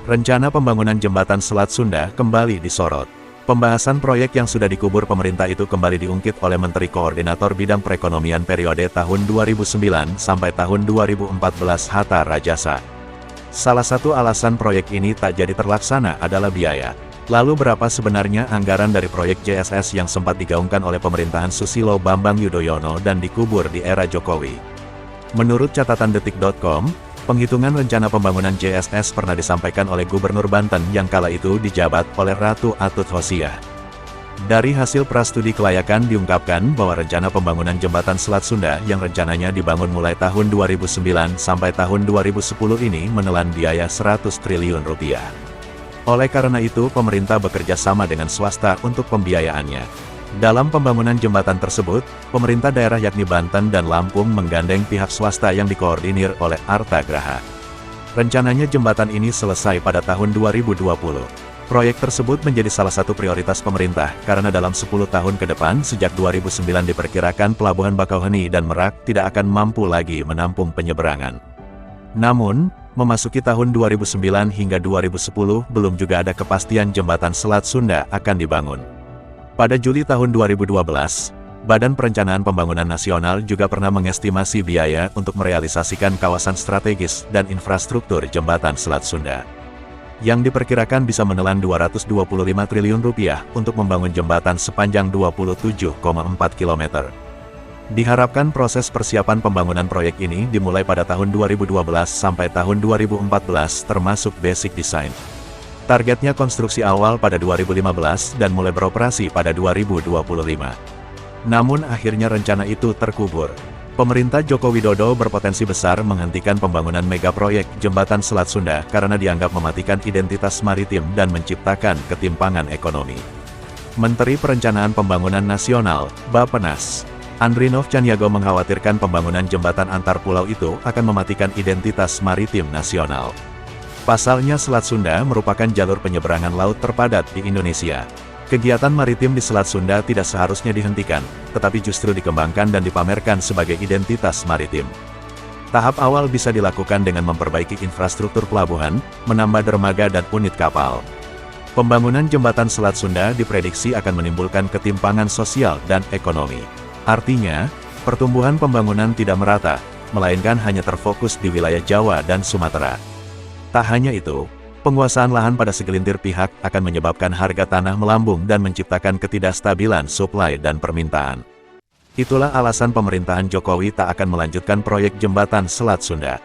Rencana pembangunan jembatan Selat Sunda kembali disorot. Pembahasan proyek yang sudah dikubur pemerintah itu kembali diungkit oleh Menteri Koordinator Bidang Perekonomian periode tahun 2009 sampai tahun 2014 Hatta Rajasa. Salah satu alasan proyek ini tak jadi terlaksana adalah biaya. Lalu berapa sebenarnya anggaran dari proyek JSS yang sempat digaungkan oleh pemerintahan Susilo Bambang Yudhoyono dan dikubur di era Jokowi? Menurut catatan detik.com, penghitungan rencana pembangunan JSS pernah disampaikan oleh Gubernur Banten yang kala itu dijabat oleh Ratu Atut Hosiah. Dari hasil prastudi kelayakan diungkapkan bahwa rencana pembangunan jembatan Selat Sunda yang rencananya dibangun mulai tahun 2009 sampai tahun 2010 ini menelan biaya 100 triliun rupiah. Oleh karena itu, pemerintah bekerja sama dengan swasta untuk pembiayaannya. Dalam pembangunan jembatan tersebut, pemerintah daerah yakni Banten dan Lampung menggandeng pihak swasta yang dikoordinir oleh Arta Graha. Rencananya jembatan ini selesai pada tahun 2020. Proyek tersebut menjadi salah satu prioritas pemerintah, karena dalam 10 tahun ke depan sejak 2009 diperkirakan pelabuhan Bakauheni dan Merak tidak akan mampu lagi menampung penyeberangan. Namun, memasuki tahun 2009 hingga 2010 belum juga ada kepastian jembatan Selat Sunda akan dibangun. Pada Juli tahun 2012, Badan Perencanaan Pembangunan Nasional juga pernah mengestimasi biaya untuk merealisasikan kawasan strategis dan infrastruktur jembatan Selat Sunda, yang diperkirakan bisa menelan 225 triliun rupiah untuk membangun jembatan sepanjang 27,4 km. Diharapkan proses persiapan pembangunan proyek ini dimulai pada tahun 2012 sampai tahun 2014 termasuk basic design. Targetnya konstruksi awal pada 2015 dan mulai beroperasi pada 2025. Namun akhirnya rencana itu terkubur. Pemerintah Joko Widodo berpotensi besar menghentikan pembangunan mega proyek jembatan Selat Sunda karena dianggap mematikan identitas maritim dan menciptakan ketimpangan ekonomi. Menteri Perencanaan Pembangunan Nasional, Bappenas, Andrinov Caniago mengkhawatirkan pembangunan jembatan antar pulau itu akan mematikan identitas maritim nasional. Pasalnya Selat Sunda merupakan jalur penyeberangan laut terpadat di Indonesia. Kegiatan maritim di Selat Sunda tidak seharusnya dihentikan, tetapi justru dikembangkan dan dipamerkan sebagai identitas maritim. Tahap awal bisa dilakukan dengan memperbaiki infrastruktur pelabuhan, menambah dermaga dan unit kapal. Pembangunan jembatan Selat Sunda diprediksi akan menimbulkan ketimpangan sosial dan ekonomi. Artinya, pertumbuhan pembangunan tidak merata, melainkan hanya terfokus di wilayah Jawa dan Sumatera. Tak hanya itu, penguasaan lahan pada segelintir pihak akan menyebabkan harga tanah melambung dan menciptakan ketidakstabilan suplai dan permintaan. Itulah alasan pemerintahan Jokowi tak akan melanjutkan proyek jembatan Selat Sunda.